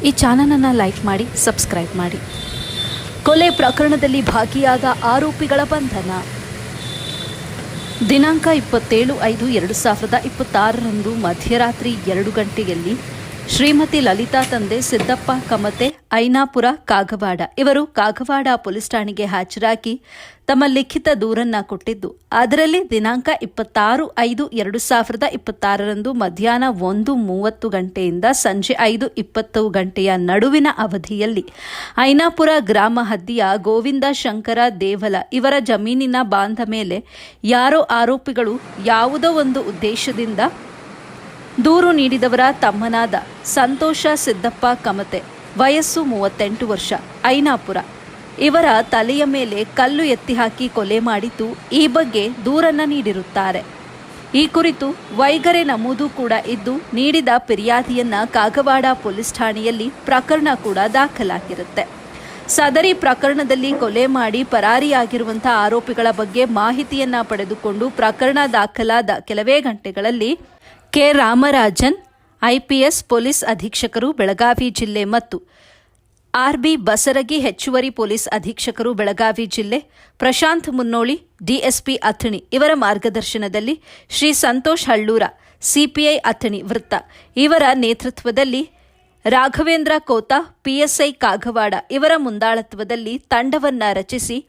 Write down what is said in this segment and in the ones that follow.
ಈ ಚಾನಲನ್ನು ಲೈಕ್ ಮಾಡಿ, ಸಬ್ಸ್ಕ್ರೈಬ್ ಮಾಡಿ. ಕೊಲೆ ಪ್ರಕರಣದಲ್ಲಿ ಭಾಗಿಯಾದ ಆರೋಪಿಗಳ ಬಂಧನ. ದಿನಾಂಕ 27/5/2026 ಮಧ್ಯರಾತ್ರಿ 2 ಗಂಟೆಯಲ್ಲಿ ಶ್ರೀಮತಿ ಲಲಿತಾ ತಂದೆ ಸಿದ್ದಪ್ಪ ಕಮತೆ, ಐನಾಪುರ, ಕಾಗವಾಡ ಇವರು ಕಾಗವಾಡ ಪೊಲೀಸ್ ಠಾಣೆಗೆ ಹಾಜರಾಗಿ ತಮ್ಮ ಲಿಖಿತ ದೂರನ್ನ ಕೊಟ್ಟಿದ್ದು, ಅದರಲ್ಲಿ ದಿನಾಂಕ 26/5/2026 ಮಧ್ಯಾಹ್ನ 1:30 ಗಂಟೆಯಿಂದ ಸಂಜೆ 5:20 ಗಂಟೆಯ ನಡುವಿನ ಅವಧಿಯಲ್ಲಿ ಐನಾಪುರ ಗ್ರಾಮ ಹದ್ದಿಯ ಗೋವಿಂದ ಶಂಕರ ದೇವಲ ಇವರ ಜಮೀನಿನ ಬಾಂಧ ಮೇಲೆ ಯಾರೋ ಆರೋಪಿಗಳು ಯಾವುದೋ ಒಂದು ಉದ್ದೇಶದಿಂದ ದೂರು ನೀಡಿದವರ ತಮ್ಮನಾದ ಸಂತೋಷ ಸಿದ್ದಪ್ಪ ಕಮತೆ, ವಯಸ್ಸು 38 ವರ್ಷ, ಐನಾಪುರ ಇವರ ತಲೆಯ ಮೇಲೆ ಕಲ್ಲು ಎತ್ತಿ ಹಾಕಿ ಕೊಲೆ ಮಾಡಿದ್ದು ಈ ಬಗ್ಗೆ ದೂರನ್ನ ನೀಡಿರುತ್ತಾರೆ. ಈ ಕುರಿತು ವೈಗರೆ ನಮೂದು ಕೂಡ ಇದ್ದು, ನೀಡಿದ ಫಿರ್ಯಾದಿಯನ್ನ ಕಾಗವಾಡ ಪೊಲೀಸ್ ಠಾಣೆಯಲ್ಲಿ ಪ್ರಕರಣ ಕೂಡ ದಾಖಲಾಗಿರುತ್ತೆ. ಸದರಿ ಪ್ರಕರಣದಲ್ಲಿ ಕೊಲೆ ಮಾಡಿ ಪರಾರಿಯಾಗಿರುವಂತಹ ಆರೋಪಿಗಳ ಬಗ್ಗೆ ಮಾಹಿತಿಯನ್ನ ಪಡೆದುಕೊಂಡು ಪ್ರಕರಣ ದಾಖಲಾದ ಕೆಲವೇ ಗಂಟೆಗಳಲ್ಲಿ ಕೆ. ರಾಮರಾಜನ್, IPS ಪೊಲೀಸ್ ಅಧೀಕ್ಷಕರು, ಬೆಳಗಾವಿ ಜಿಲ್ಲೆ ಮತ್ತು RB ಬಸರಗಿ, ಹೆಚ್ಚುವರಿ ಪೊಲೀಸ್ ಅಧೀಕ್ಷಕರು, ಬೆಳಗಾವಿ ಜಿಲ್ಲೆ, ಪ್ರಶಾಂತ್ ಮುನ್ನೋಳಿ, DSP ಅಥಣಿ ಇವರ ಮಾರ್ಗದರ್ಶನದಲ್ಲಿ ಶ್ರೀ ಸಂತೋಷ್ ಹಳ್ಳೂರ, CPI ಅಥಣಿ ವೃತ್ತ ಇವರ ನೇತೃತ್ವದಲ್ಲಿ ರಾಘವೇಂದ್ರ ಕೋತಾ, PSI ಕಾಗವಾಡ ಇವರ ಮುಂದಾಳತ್ವದಲ್ಲಿ ತಂಡವನ್ನ ರಚಿಸಿ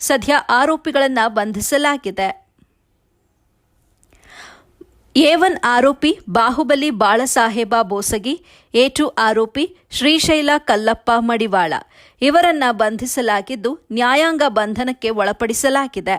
ಸದ್ಯ ಆರೋಪಿಗಳನ್ನು ಬಂಧಿಸಲಾಗಿದೆ. A1 ಆರೋಪಿ ಬಾಹುಬಲಿ ಬಾಳಸಾಹೇಬ ಬೋಸಗಿ, A2 ಆರೋಪಿ ಶ್ರೀಶೈಲ ಕಲ್ಲಪ್ಪ ಮಡಿವಾಳ ಇವರನ್ನ ಬಂಧಿಸಲಾಗಿದ್ದು ನ್ಯಾಯಾಂಗ ಬಂಧನಕ್ಕೆ ಒಳಪಡಿಸಲಾಗಿದೆ.